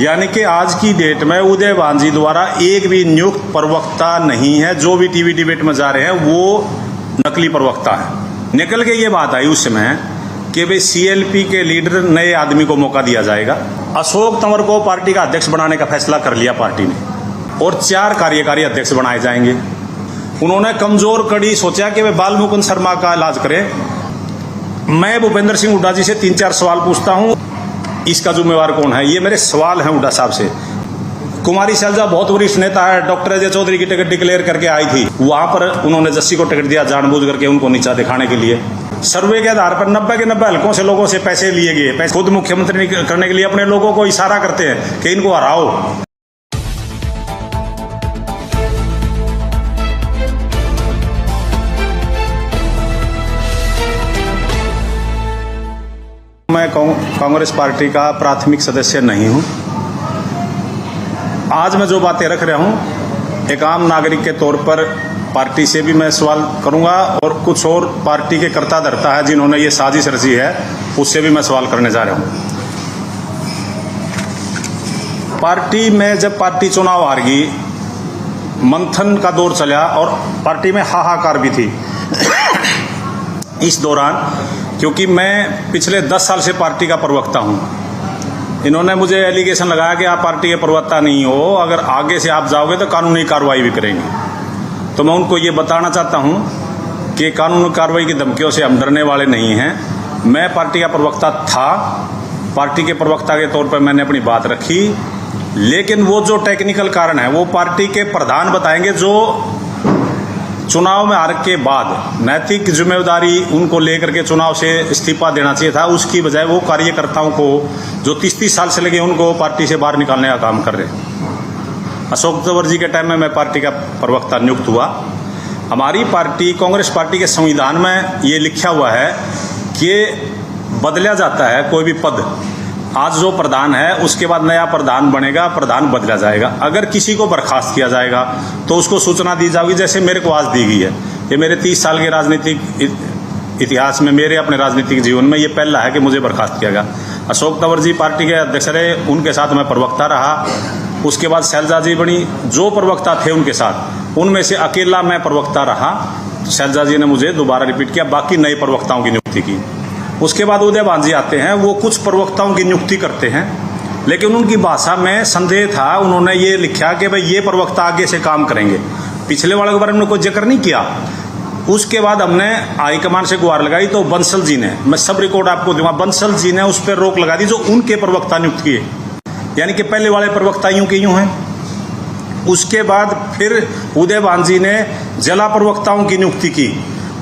यानी कि आज की डेट में उदय भान जी द्वारा एक भी नियुक्त प्रवक्ता नहीं है। जो भी टीवी डिबेट में जा रहे हैं वो नकली प्रवक्ता है। निकल के ये बात आई उस समय कि भाई सीएलपी के लीडर नए आदमी को मौका दिया जाएगा। अशोक तंवर को पार्टी का अध्यक्ष बनाने का फैसला कर लिया पार्टी ने और 4 कार्यकारी अध्यक्ष बनाए जाएंगे। उन्होंने कमजोर कड़ी सोचा कि वे बाल मुकुंद शर्मा का इलाज करें। मैं भूपेंद्र सिंह हुड्डा जी से 3-4 सवाल पूछता हूं, इसका जिम्मेवार कौन है? ये मेरे सवाल हैं हुड्डा साहब से। कुमारी शैलजा बहुत वरिष्ठ नेता है, डॉक्टर अजय चौधरी की टिकट डिक्लेयर करके आई थी, वहां पर उन्होंने जस्सी को टिकट दिया जानबूझ करके उनको नीचा दिखाने के लिए। सर्वे के आधार पर 90 के 90 हल्कों से लोगों से पैसे लिए गए। पैसे खुद मुख्यमंत्री करने के लिए अपने लोगों को इशारा करते हैं कि इनको हराओ। मैं कांग्रेस पार्टी का प्राथमिक सदस्य नहीं हूं। आज मैं जो बातें रख रहा हूं, एक आम नागरिक के तौर पर पार्टी से भी मैं सवाल करूंगा और कुछ और पार्टी के कर्ता धर्ता है जिन्होंने ये साजिश रची है, उससे भी मैं सवाल करने जा रहा हूं। पार्टी में जब पार्टी चुनाव हार गई, मंथन का दौर चला और पार्टी में हाहाकार भी थी। इस दौरान क्योंकि मैं पिछले 10 साल से पार्टी का प्रवक्ता हूं, इन्होंने मुझे एलिगेशन लगाया कि आप पार्टी के प्रवक्ता नहीं हो, अगर आगे से आप जाओगे तो कानूनी कार्रवाई भी करेंगे। तो मैं उनको ये बताना चाहता हूं कि कानूनी कार्रवाई की धमकियों से हम डरने वाले नहीं हैं। मैं पार्टी का प्रवक्ता था, पार्टी के प्रवक्ता के तौर पर मैंने अपनी बात रखी, लेकिन वो जो टेक्निकल कारण है वो पार्टी के प्रधान बताएंगे। जो चुनाव में हार के बाद नैतिक जिम्मेदारी उनको लेकर के चुनाव से इस्तीफा देना चाहिए था, उसकी बजाय वो कार्यकर्ताओं को जो 30-30 साल से लगे उनको पार्टी से बाहर निकालने का काम कर रहे। अशोक तंवर जी के टाइम में मैं पार्टी का प्रवक्ता नियुक्त हुआ। हमारी पार्टी कांग्रेस पार्टी के संविधान में ये लिखा हुआ है कि बदला जाता है कोई भी पद। आज जो प्रधान है उसके बाद नया प्रधान बनेगा, प्रधान बदला जाएगा। अगर किसी को बर्खास्त किया जाएगा तो उसको सूचना दी जाएगी, जैसे मेरे को आज दी गई है। ये मेरे 30 साल के राजनीतिक इतिहास में, मेरे अपने राजनीतिक जीवन में ये पहला है कि मुझे बर्खास्त किया गया। अशोक तंवर जी पार्टी के अध्यक्ष रहे, उनके साथ मैं प्रवक्ता रहा। उसके बाद शैलजा जी बनी, जो प्रवक्ता थे उनके साथ, उनमें से अकेला मैं प्रवक्ता रहा। शैलजा जी ने मुझे दोबारा रिपीट किया, बाकी नए प्रवक्ताओं की नियुक्ति की। उसके बाद उदय भान जी आते हैं, वो कुछ प्रवक्ताओं की नियुक्ति करते हैं, लेकिन उनकी भाषा में संदेह था। उन्होंने ये लिखा कि भाई ये प्रवक्ता आगे से काम करेंगे, पिछले वाले के बारे में कोई जिक्र नहीं किया। उसके बाद हमने हाईकमान से गुहार लगाई तो बंसल जी ने, मैं सब रिकॉर्ड आपको दूंगा, बंसल जी ने उस पर रोक लगा दी जो उनके प्रवक्ता नियुक्त किए, यानी कि पहले वाले प्रवक्ता यूं के यूं हैं। उसके बाद फिर उदय भान जी ने जिला प्रवक्ताओं की नियुक्ति की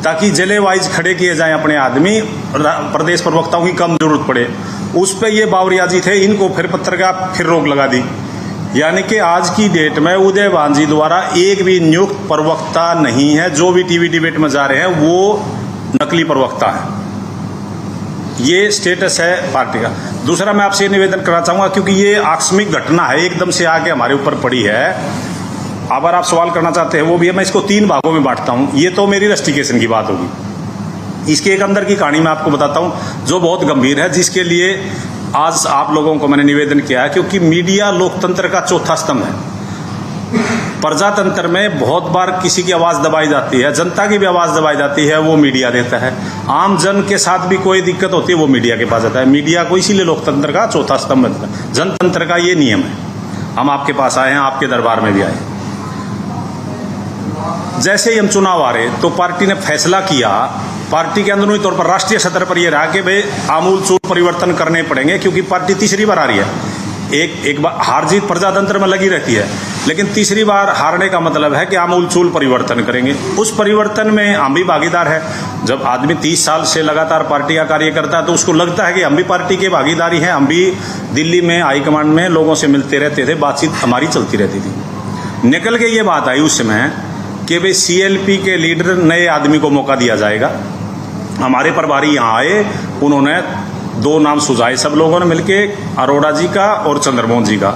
ताकि जिले वाइज खड़े किए जाएं अपने आदमी, प्रदेश प्रवक्ताओं की कम जरूरत पड़े। उस पे ये बावरिया जी थे, इनको फिर पत्रकार फिर रोक लगा दी। यानी कि आज की डेट में उदय भान जी द्वारा एक भी नियुक्त प्रवक्ता नहीं है। जो भी टीवी डिबेट में जा रहे हैं वो नकली प्रवक्ता है। ये स्टेटस है पार्टी का। दूसरा मैं आपसे निवेदन करना चाहूंगा, क्योंकि ये आकस्मिक घटना है, एकदम से आके हमारे ऊपर पड़ी है। अगर आप सवाल करना चाहते हैं वो भी है, मैं इसको 3 भागों में बांटता हूं। ये तो मेरी रस्टिकेशन की बात होगी। इसके एक अंदर की कहानी मैं आपको बताता हूं जो बहुत गंभीर है, जिसके लिए आज आप लोगों को मैंने निवेदन किया है। क्योंकि मीडिया लोकतंत्र का चौथा स्तंभ है। प्रजातंत्र में बहुत बार किसी की आवाज दबाई जाती है, जनता की भी आवाज दबाई जाती है, वो मीडिया देता है। आम जन के साथ भी कोई दिक्कत होती है वो मीडिया के पास जाता है। मीडिया को इसीलिए लोकतंत्र का चौथा स्तंभ है। जनतंत्र का ये नियम है। हम आपके पास आए हैं, आपके दरबार में भी आए। जैसे ही हम चुनाव आ रहे तो पार्टी ने फैसला किया, पार्टी के अंदरूनी तौर पर राष्ट्रीय स्तर पर यह रहा कि भाई आमूल चूल परिवर्तन करने पड़ेंगे, क्योंकि पार्टी तीसरी बार आ रही है। एक बार हार जीत प्रजातंत्र में लगी रहती है, लेकिन तीसरी बार हारने का मतलब है कि आमूल चूल परिवर्तन करेंगे। उस परिवर्तन में हम भी भागीदार है। जब आदमी 30 साल से लगातार पार्टी का कार्य करता है तो उसको लगता है कि हम भी पार्टी के भागीदारी हैं। हम भी दिल्ली में हाईकमांड में लोगों से मिलते रहते थे, बातचीत हमारी चलती रहती थी। निकल के ये बात आई उस समय कि भाई सीएलपी के लीडर नए आदमी को मौका दिया जाएगा। हमारे प्रभारी यहाँ आए, उन्होंने 2 नाम सुझाए, सब लोगों ने मिलके, अरोड़ा जी का और चंद्रमोहन जी का।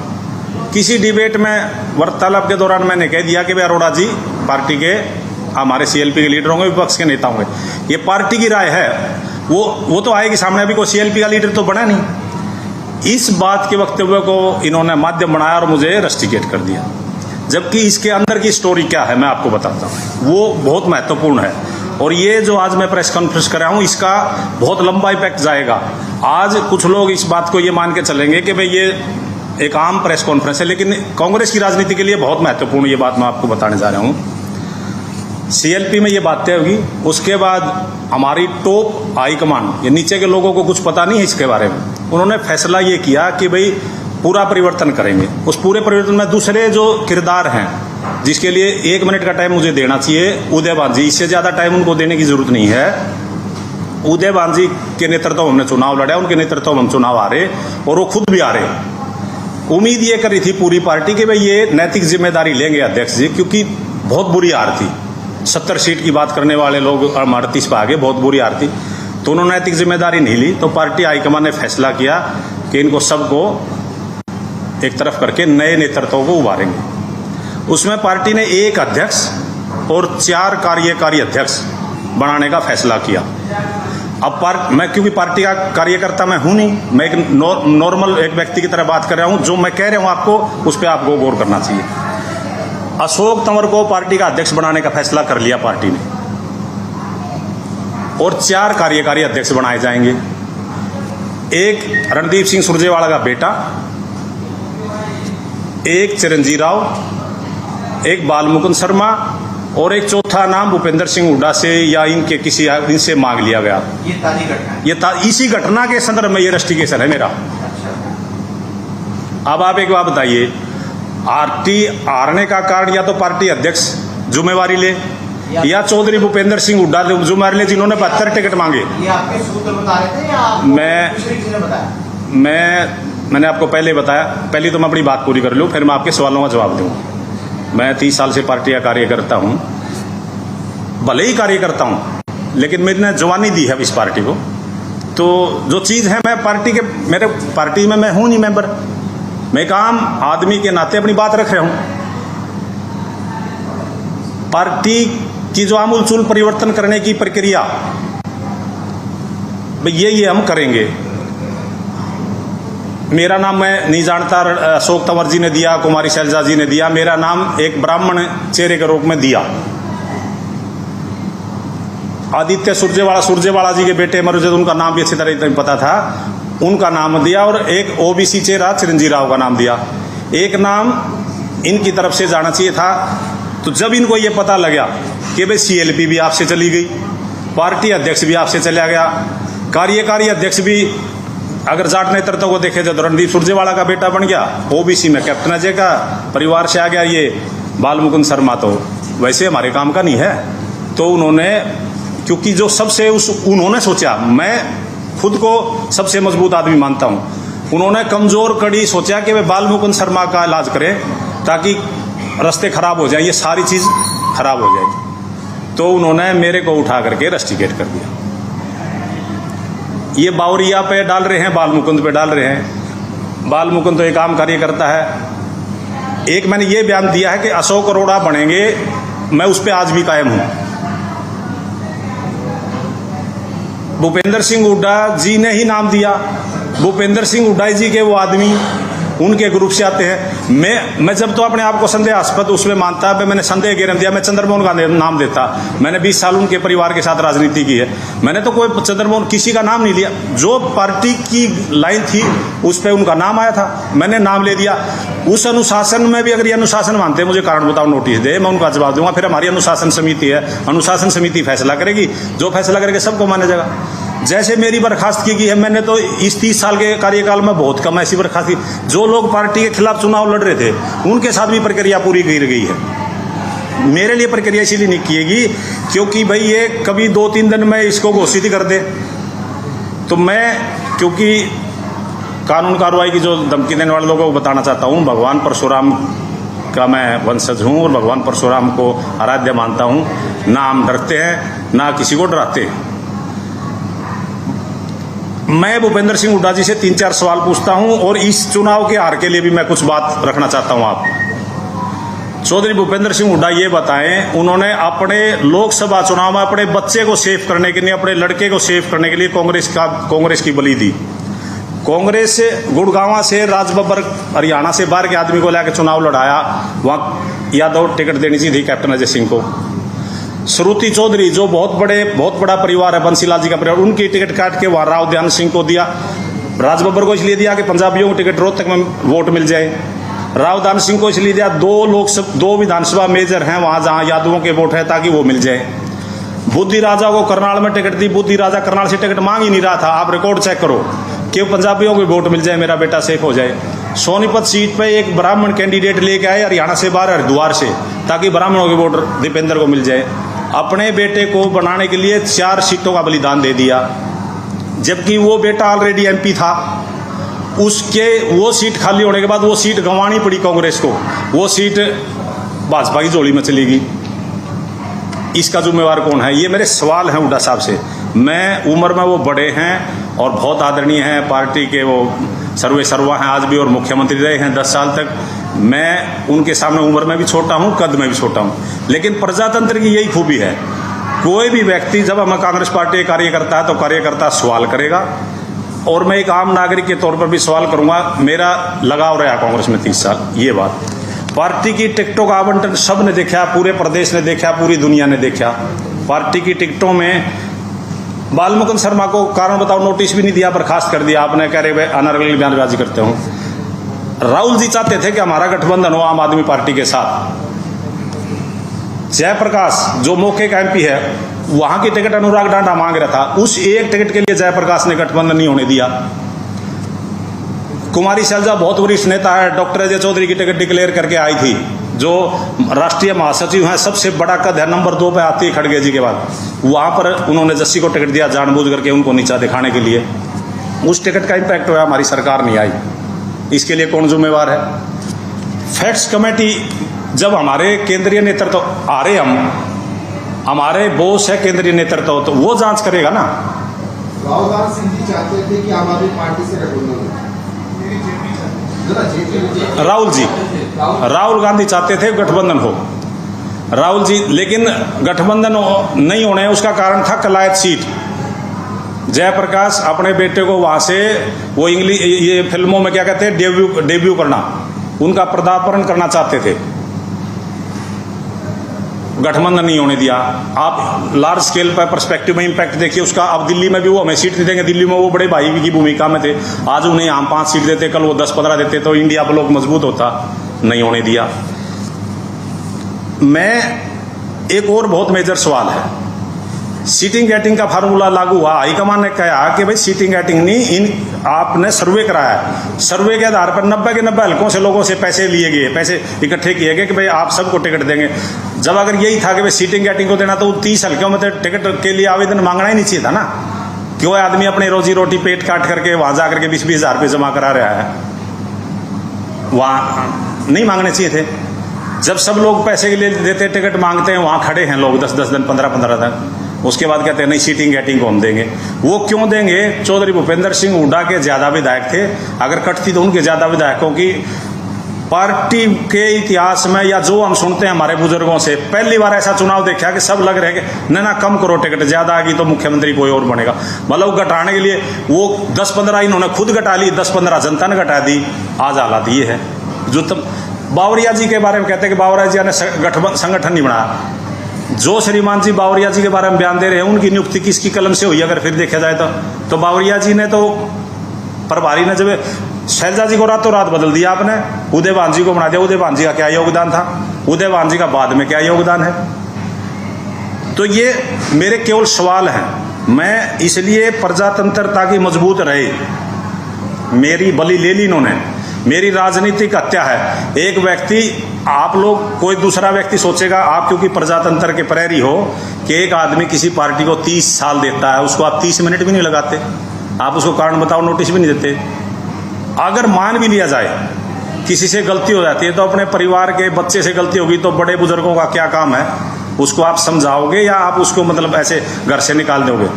किसी डिबेट में वार्तालाप के दौरान मैंने कह दिया कि भाई अरोड़ा जी पार्टी के हमारे सीएलपी के लीडर होंगे, विपक्ष के नेता होंगे। ये पार्टी की राय है, वो तो आएगी सामने। अभी कोई सीएलपी का लीडर तो बना नहीं। इस बात के वक्तव्य को इन्होंने माध्यम बनाया और मुझे रस्टिकेट कर दिया, जबकि इसके अंदर की स्टोरी क्या है मैं आपको बताता हूँ, वो बहुत महत्वपूर्ण है। और ये जो आज मैं प्रेस कॉन्फ्रेंस कर रहा हूँ इसका बहुत लंबा इफेक्ट जाएगा। आज कुछ लोग इस बात को ये मान के चलेंगे कि भाई ये एक आम प्रेस कॉन्फ्रेंस है, लेकिन कांग्रेस की राजनीति के लिए बहुत महत्वपूर्ण ये बात मैं आपको बताने जा रहा हूँ। सीएलपी में ये बातें होगी, उसके बाद हमारी टॉप हाईकमांड, ये नीचे के लोगों को कुछ पता नहीं है इसके बारे में, उन्होंने फैसला ये किया कि भाई पूरा परिवर्तन करेंगे। उस पूरे परिवर्तन में दूसरे जो किरदार हैं, जिसके लिए 1 मिनट का टाइम मुझे देना चाहिए, उदयभान जी, इससे ज्यादा टाइम उनको देने की जरूरत नहीं है। उदयभान जी के नेतृत्व में हमने चुनाव लड़ा, उनके नेतृत्व में हम चुनाव आ रहे और वो खुद भी आ रहे। उम्मीद ये करी थी पूरी पार्टी कि भाई ये नैतिक जिम्मेदारी लेंगे अध्यक्ष जी, क्योंकि बहुत बुरी हार थी। 70 सीट की बात करने वाले लोग 38 पे आ गए, बहुत बुरी हार थी। तो उन्होंने नैतिक जिम्मेदारी नहीं ली, तो पार्टी हाईकमान ने फैसला किया कि इनको सबको एक तरफ करके नए नेतृत्व को उभारेंगे। उसमें पार्टी ने 1 अध्यक्ष और 4 कार्यकारी अध्यक्ष बनाने का फैसला किया। अब मैं क्योंकि पार्टी का कार्यकर्ता मैं हूं नहीं, मैं एक नॉर्मल एक व्यक्ति की तरह बात कर रहा हूं, जो मैं कह रहा हूं आपको उस पर आपको गौर करना चाहिए। अशोक तंवर को पार्टी का अध्यक्ष बनाने का फैसला कर लिया पार्टी ने, और 4 कार्यकारी अध्यक्ष बनाए जाएंगे। एक रणदीप सिंह सुरजेवाला का बेटा, एक चिरंजीव राव, एक बालमुकुंद शर्मा और एक चौथा नाम भूपेंद्र सिंह हुड्डा से या इनसे मांग लिया गया। ये ताजी घटना, इसी घटना के संदर्भ में ये रस्टिकेशन है मेरा। अब आप एक बात बताइए, पार्टी हारने का कारण या तो पार्टी अध्यक्ष जिम्मेवारी ले या चौधरी भूपेंद्र सिंह हुड्डा जिम्मेवारी ले, जिन्होंने 72 टिकट मांगे। ये आपके सूत्र बता रहे थे या आपको किसी ने बताया? मैंने आपको पहले बताया। पहले तो मैं अपनी बात पूरी कर लूँ, फिर मैं आपके सवालों का जवाब दूँ। मैं 30 साल से पार्टी का कार्यकर्ता हूँ, भले ही कार्यकर्ता हूँ, लेकिन मैंने जवानी दी है इस पार्टी को। तो जो चीज़ है, मैं मेरे पार्टी में मैं हूँ नहीं मेंबर, मैं एक आम आदमी के नाते अपनी बात रख रहा हूँ। पार्टी की जो आमूलचूल परिवर्तन करने की प्रक्रिया, ये हम करेंगे। मेरा नाम मैं नहीं जानता, अशोक तंवर जी ने दिया, कुमारी शैलजा जी ने दिया, मेरा नाम एक ब्राह्मण चेहरे के रूप में दिया। आदित्य सुरजेवाला जी के बेटे मरुजे, उनका नाम भी अच्छी तरह पता था, उनका नाम दिया, और एक ओबीसी चेहरा चिरंजीव राव का नाम दिया। एक नाम इनकी तरफ से जाना चाहिए था। तो जब इनको ये पता लगा कि भाई सीएलपी भी आपसे चली गई, पार्टी अध्यक्ष भी आपसे चला गया, कार्यकारी अध्यक्ष भी अगर जाट नेतृत्व को देखे जाए तो रणदीप सुरजेवाला का बेटा बन गया, ओबीसी में कैप्टन अजय का परिवार से आ गया ये बालमुकुंद शर्मा, तो वैसे हमारे काम का नहीं है। तो उन्होंने, क्योंकि जो सबसे उन्होंने सोचा, मैं खुद को सबसे मजबूत आदमी मानता हूं, उन्होंने कमजोर कड़ी सोचा कि वे बालमुकुंद शर्मा का इलाज करें ताकि रास्ते खराब हो जाए, ये सारी चीज खराब हो जाएगी। तो उन्होंने मेरे को उठा करके रस्टिकेट कर दिया। ये बावरिया पे डाल रहे हैं, बालमुकुंद पे डाल रहे हैं। बालमुकुंद तो एक आम कार्यकर्ता है। एक मैंने ये बयान दिया है कि अशोक अरोड़ा बनेंगे, मैं उस पर आज भी कायम हूं। भूपेंद्र सिंह हुड्डा जी ने ही नाम दिया, भूपेंद्र सिंह हुड्डा जी के वो आदमी उनके ग्रुप से आते हैं। मैं जब तो अपने आप को संदेहास्पद उसमें मानता है, मैंने संदेह गिरन दिया, मैं चंद्रमोहन का नाम देता। मैंने 20 साल उनके परिवार के साथ राजनीति की है, मैंने तो कोई चंद्रमोहन किसी का नाम नहीं लिया। जो पार्टी की लाइन थी उस पर उनका नाम आया था, मैंने नाम ले दिया। उस अनुशासन में भी अगर ये अनुशासन मानते हैं, मुझे कारण बताओ, नोटिस दे, मैं उनका जवाब दूंगा। फिर हमारी अनुशासन समिति है, अनुशासन समिति फैसला करेगी, जो फैसला करेगी सबको माना जाएगा। जैसे मेरी बर्खास्त की गई है, मैंने तो इस 30 साल के कार्यकाल में बहुत कम ऐसी बर्खास्त की। जो लोग पार्टी के खिलाफ चुनाव लड़ रहे थे उनके साथ भी प्रक्रिया पूरी की गई है। मेरे लिए प्रक्रिया इसीलिए नहीं किएगी क्योंकि भाई ये कभी 2-3 दिन में इसको घोषित ही कर दे, तो मैं क्योंकि कानून कार्रवाई की जो धमकी देने वाले लोगों को बताना चाहता हूँ, भगवान परशुराम का मैं वंशज हूँ और भगवान परशुराम को आराध्य मानता हूँ। ना हम डरते हैं ना किसी को डराते हैं। मैं भूपेंद्र सिंह हुड्डा जी से 3-4 सवाल पूछता हूं और इस चुनाव के हार के लिए भी मैं कुछ बात रखना चाहता हूं। आप चौधरी भूपेंद्र सिंह हुड्डा ये बताएं, उन्होंने अपने लोकसभा चुनाव में अपने बच्चे को सेव करने के लिए, अपने लड़के को सेव करने के लिए कांग्रेस की बलि दी। कांग्रेस से गुड़गांव से राजबब्बर हरियाणा से बाहर के आदमी को लेकर चुनाव लड़ाया, वहाँ यादव टिकट देनी चाहिए थी कैप्टन अजय सिंह को। श्रुति चौधरी जो बहुत बड़ा परिवार है, बंसीलाल जी का परिवार, उनकी टिकट काट के वहाँ राव ध्यान सिंह को दिया। राजबब्बर को इसलिए दिया कि पंजाबियों को टिकट रोहतक में वोट मिल जाए। राव ध्यान सिंह को इसलिए दिया, दो विधानसभा मेजर हैं वहाँ जहाँ यादवों के वोट है, ताकि वो मिल जाए। बुद्धि राजा को करनाल में टिकट दी, बुद्धि राजा करनाल से टिकट मांग ही नहीं रहा था। आप रिकॉर्ड चेक करो कि पंजाबियों को वोट मिल जाए, मेरा बेटा सेफ हो जाए। सोनीपत सीट पे एक ब्राह्मण कैंडिडेट लेके आए हरियाणा से बाहर, हरिद्वार से, ताकि ब्राह्मणों के वोट दीपेंद्र को मिल जाए। अपने बेटे को बनाने के लिए 4 सीटों का बलिदान दे दिया, जबकि वो बेटा ऑलरेडी एमपी था। उसके वो सीट खाली होने के बाद वो सीट गंवानी पड़ी कांग्रेस को, वो सीट भाजपा की झोली में चलेगी। इसका जिम्मेवार कौन है? ये मेरे सवाल हैं हुड्डा साहब से। मैं उम्र में वो बड़े हैं और बहुत आदरणीय हैं, पार्टी के वो सर्वे सर्वा हैं आज भी, और मुख्यमंत्री रहे हैं 10 साल तक। मैं उनके सामने उम्र में भी छोटा हूं, कद में भी छोटा हूं, लेकिन प्रजातंत्र की यही खूबी है, कोई भी व्यक्ति जब हमें कांग्रेस पार्टी का कार्य करता है तो कार्यकर्ता सवाल करेगा, और मैं एक आम नागरिक के तौर पर भी सवाल करूंगा। मेरा लगाव रहा कांग्रेस में 30 साल। ये बात पार्टी की टिकटों का आवंटन सब ने देखा, पूरे प्रदेश ने देखा, पूरी दुनिया ने देखा। पार्टी की टिकटों में बालमुकुंद शर्मा को कारण बताओ नोटिस भी नहीं दिया, बर्खास्त कर दिया आपने, कह रहे अनर्गल बयानबाजी करते हो। राहुल जी चाहते थे कि हमारा गठबंधन हो आम आदमी पार्टी के साथ। जयप्रकाश जो मौके का एमपी है, वहां की टिकट अनुराग डांडा मांग रहा था, उस एक टिकट के लिए जयप्रकाश ने गठबंधन नहीं होने दिया। कुमारी शैलजा बहुत वरिष्ठ नेता है, डॉक्टर अजय चौधरी की टिकट डिक्लेयर करके आई थी, जो राष्ट्रीय महासचिव हैं, सबसे बड़ा कद है, नंबर 2 पे आती है खड़गे जी के बाद। वहां पर उन्होंने जस्सी को टिकट दिया जानबूझ करके, उनको नीचा दिखाने के लिए। उस टिकट का इम्पैक्ट हुआ, हमारी सरकार नहीं आई। इसके लिए कौन जिम्मेवार है? फैक्ट्स कमेटी जब हमारे केंद्रीय नेतृत्व आ रहे, हमारे बोस है केंद्रीय नेतृत्व, तो वो जांच करेगा ना। राव सिंह जी चाहते थे कि आम आदमी पार्टी से गठबंधन हो। राहुल गांधी चाहते थे गठबंधन हो, राहुल जी, लेकिन गठबंधन नहीं होने उसका कारण था कलायत सीट। जयप्रकाश अपने बेटे को वहां से वो इंग्लिश ये फिल्मों में क्या कहते हैं डेब्यू करना, उनका पदार्पण करना चाहते थे, गठबंधन नहीं होने दिया। आप लार्ज स्केल पर पर्सपेक्टिव में इम्पैक्ट देखिए उसका। अब दिल्ली में भी वो हमें सीट नहीं देंगे, दिल्ली में वो बड़े भाई की भूमिका में थे, आज उन्हें हम 5 सीट देते, कल वो 10-15 देते तो इंडिया ब्लॉक मजबूत होता, नहीं होने दिया। मैं एक और बहुत मेजर सवाल है, सीटिंग गेटिंग का फार्मूला लागू हुआ, हाईकमान ने कहा कि भाई सीटिंग गेटिंग नहीं, आपने सर्वे कराया, सर्वे के आधार पर 90 के 90 हल्कों से लोगों से पैसे लिए गए, पैसे इकट्ठे किए गए कि भाई आप सबको टिकट देंगे। जब अगर यही था कि भाई सीटिंग गेटिंग को देना, तो 30 हल्कों में तो टिकट के लिए आवेदन मांगना ही नहीं चाहिए था ना। क्यों आदमी अपने रोजी रोटी पेट काट करके वहां जाकर के 20-20 हजार रुपये जमा करा रहा है, वहां नहीं मांगने चाहिए थे। जब सब लोग पैसे के लिए देते टिकट मांगते हैं, वहां खड़े हैं लोग 10-10 दिन 15-15 दिन, उसके बाद कहते हैं नहीं सीटिंग गेटिंग को हम देंगे। वो क्यों देंगे? चौधरी भूपेंद्र सिंह हुड्डा के ज्यादा विधायक थे, अगर कटती तो उनके ज्यादा विधायकों की। पार्टी के इतिहास में या जो हम सुनते हैं हमारे बुजुर्गों से, पहली बार ऐसा चुनाव देखा कि सब लग रहे कि ना कम करो टिकट, ज्यादा आएगी तो मुख्यमंत्री कोई और बनेगा। मतलब घटाने के लिए वो 10-15 इन्होंने खुद घटा ली, 10-15 जनता ने घटा दी। आज हालात ये है जो बावरिया जी के बारे में कहते हैं कि बावरिया जी ने संगठन नहीं बनाया। जो श्रीमान जी बावरिया जी के बारे में बयान दे रहे हैं, उनकी नियुक्ति किसकी कलम से हुई अगर फिर देखा जाए तो बावरिया जी ने, तो प्रभारी ने जब शैलजा जी को रातों रात बदल दिया आपने, उदयभान जी को बना दिया। उदयभान जी का क्या योगदान था? उदयभान जी का बाद में क्या योगदान है? तो ये मेरे केवल सवाल हैं। मैं इसलिए प्रजातंत्र ताकि मजबूत रहे, मेरी बलि ले ली इन्होंने, मेरी राजनीतिक हत्या है। एक व्यक्ति, आप लोग कोई दूसरा व्यक्ति सोचेगा, आप क्योंकि प्रजातंत्र के प्रहरी हो, कि एक आदमी किसी पार्टी को 30 साल देता है, उसको आप 30 मिनट भी नहीं लगाते, आप उसको कारण बताओ नोटिस भी नहीं देते। अगर मान भी लिया जाए किसी से गलती हो जाती है, तो अपने परिवार के बच्चे से गलती होगी तो बड़े बुजुर्गों का क्या काम है? उसको आप समझाओगे या आप उसको मतलब ऐसे घर से निकाल दोगे?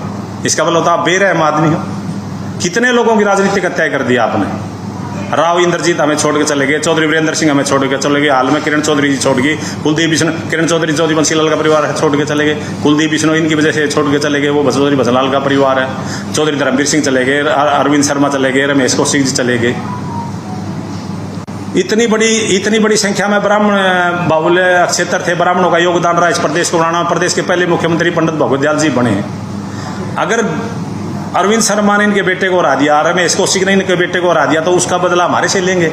इसका मतलब होता है आप बेरहम आदमी हो। कितने लोगों की राजनीतिक हत्या कर दी आपने? राव इंद्रजीत हमें छोड़ के चले गए, चौधरी वीरेंद्र सिंह हमें छोड़ के चले गए, हाल में किरण चौधरी जी छोड़ गई, कुलदीप बिश्नोई, किरण चौधरी ज्योति बंसीलाल का परिवार है, छोड़ के चले गए, कुलदीप बिश्नोई इनकी वजह से छोड़ के चले गए, वो चौधरी भजनलाल का परिवार है, चौधरी धर्मवीर सिंह चले गए, अरविंद शर्मा चले गए, रमेश कौशिक जी चले गए। इतनी बड़ी संख्या में ब्राह्मण बाहुल्य क्षेत्र थे, ब्राह्मणों का योगदान रहा इस प्रदेश को बनाना। प्रदेश के पहले मुख्यमंत्री पंडित भगवत दयाल जी बने। अगर अरविंद शर्मा ने इनके बेटे को हरा दिया, रमेश कौशिक ने इनके बेटे को हरा दिया, तो उसका बदला हमारे से लेंगे।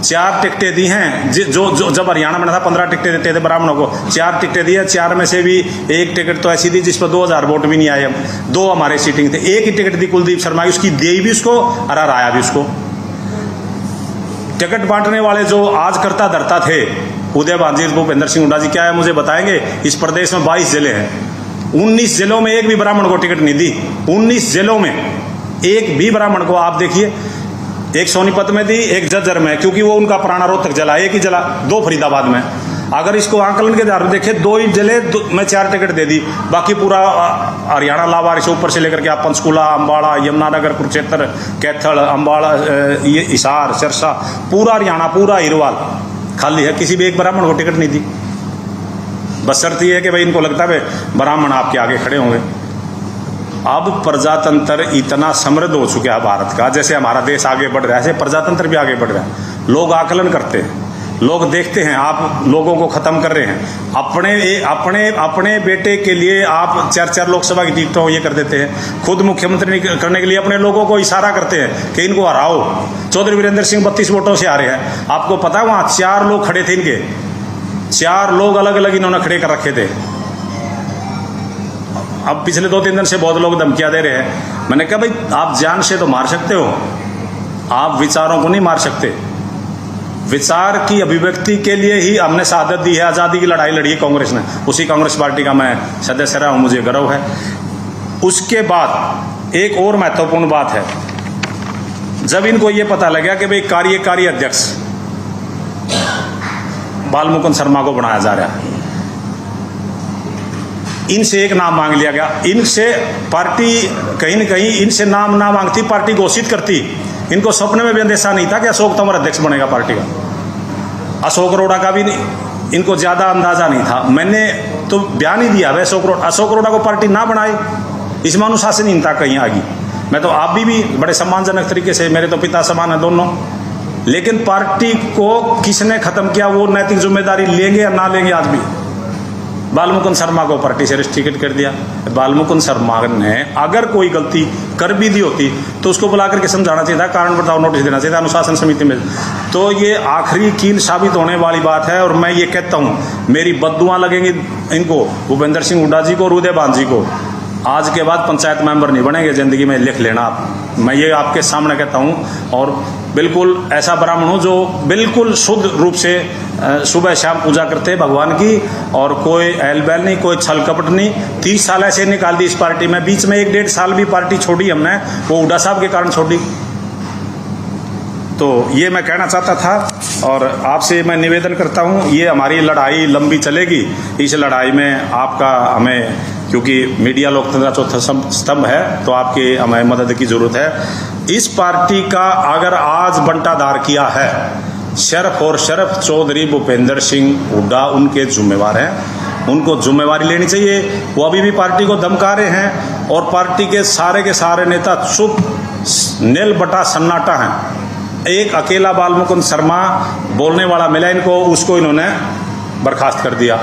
4 टिकटें दी हैं, जो जब हरियाणा में था 15 टिकटें देते थे ब्राह्मणों को, 4 टिकटें दी है, 4 में से भी एक टिकट तो ऐसी दी जिस पर 2000 वोट भी नहीं आए, 2 हमारे सीटिंग थे। एक ही टिकट दी कुलदीप शर्मा, उसकी दे भी उसको और हराया भी उसको। टिकट बांटने वाले जो आज करता धरता थे, उदय भांजी, भूपेंद्र सिंह हुड्डा जी, क्या है मुझे बताएंगे? इस प्रदेश में 22 जिले हैं, 19 जिलों में एक भी ब्राह्मण को टिकट नहीं दी। 19 जिलों में एक भी ब्राह्मण को आप देखिए, एक सोनीपत में दी, एक जज्जर में, क्योंकि वो उनका पुराना रोहतक जला, एक ही जला, 2 फरीदाबाद में। अगर इसको आंकलन के आधार पर देखें, 2 ही जिले में 4 टिकट दे दी, बाकी पूरा हरियाणा लावारी से ऊपर से लेकर के आप पंचकूला, अम्बाड़ा, यमुनानगर, कुरुक्षेत्र, कैथल, अम्बाड़ा, ये हिसार, सिरसा, पूरा हरियाणा, पूरा हिरवाल खाली है, किसी भी एक ब्राह्मण को टिकट नहीं दी। बस शर्त यह है कि भाई इनको लगता है ब्राह्मण आपके आगे खड़े होंगे। अब प्रजातंत्र इतना समृद्ध हो चुका है भारत का, जैसे हमारा देश आगे बढ़ रहा है, ऐसे प्रजातंत्र भी आगे बढ़ रहा है। लोग आकलन करते हैं, लोग देखते हैं, आप लोगों को खत्म कर रहे हैं। अपने बेटे के लिए आप 4 लोकसभा की टिकटों ये कर देते हैं, खुद मुख्यमंत्री करने के लिए अपने लोगों को इशारा करते हैं कि इनको हराओ। चौधरी वीरेंद्र सिंह 32 वोटों से आ रहे हैं। आपको पता है वहां 4 लोग खड़े थे, इनके 4 लोग अलग अलग इन्होंने खड़े कर रखे थे। अब पिछले 2-3 दिन से बहुत लोग धमकियां दे रहे हैं। मैंने कहा भाई आप जान से तो मार सकते हो, आप विचारों को नहीं मार सकते। विचार की अभिव्यक्ति के लिए ही हमने शहादत दी है, आज़ादी की लड़ाई लड़ी है कांग्रेस ने, उसी कांग्रेस पार्टी का मैं सदस्य रहा हूं, मुझे गर्व है। उसके बाद एक और महत्वपूर्ण बात है, जब इनको ये पता लगा कि भाई कार्यकारी अध्यक्ष बालमुकुंद शर्मा को बनाया जा रहा है, इनसे एक नाम मांग लिया गया। इनसे पार्टी कहीं न कहीं इनसे नाम ना मांगती, पार्टी घोषित करती। इनको सपने में भी अंदेशा नहीं था कि अशोक तंवर अध्यक्ष बनेगा पार्टी का, अशोक अरोड़ा का भी नहीं, इनको ज्यादा अंदाजा नहीं था। मैंने तो बयान ही दिया है, अशोक अरोड़ा को पार्टी ना बनाए, इसमें अनुशासनहीनता कहीं आ गई। मैं तो आप भी बड़े सम्मानजनक तरीके से, मेरे तो पिता समान है दोनों, लेकिन पार्टी को किसने खत्म किया वो नैतिक जिम्मेदारी लेंगे या ना लेंगे। आज भी बालमुकुंद शर्मा को पार्टी से रिस्ट्रिक्ट कर दिया। बालमुकुंद शर्मा ने अगर कोई गलती कर भी दी होती तो उसको बुला करके समझाना चाहिए था, कारण बताओ नोटिस देना चाहिए था अनुशासन समिति में। तो ये आखिरी कील साबित होने वाली बात है। और मैं ये कहता हूँ, मेरी बद्दुआ लगेंगी इनको, भूपेंद्र सिंह हुड्डा जी को और उदय भांजी को। आज के बाद पंचायत मेंबर नहीं बनेंगे जिंदगी में, लिख लेना आप। मैं ये आपके सामने कहता हूँ। और बिल्कुल ऐसा ब्राह्मण हूँ जो बिल्कुल शुद्ध रूप से सुबह शाम पूजा करते हैं भगवान की, और कोई एल बैल नहीं, कोई छल कपट नहीं। 30 साल ऐसे निकाल दी इस पार्टी में, बीच में 1-1.5 साल भी पार्टी छोड़ी हमने, वो हुड्डा साहब के कारण छोड़ी। तो ये मैं कहना चाहता था और आपसे मैं निवेदन करता हूँ, ये हमारी लड़ाई लंबी चलेगी। इस लड़ाई में आपका हमें, क्योंकि मीडिया लोकतंत्र का चौथा स्तंभ है, तो आपकी हमें मदद की जरूरत है। इस पार्टी का अगर आज बंटाधार किया है शरफ और शरफ चौधरी भूपेंद्र सिंह हुड्डा उनके जिम्मेवार हैं, उनको जिम्मेवारी लेनी चाहिए। वो अभी भी पार्टी को धमका रहे हैं और पार्टी के सारे नेता चुप नील बटा सन्नाटा हैं। एक अकेला बालमुकुंद शर्मा बोलने वाला मिला इनको, उसको इन्होंने बर्खास्त कर दिया।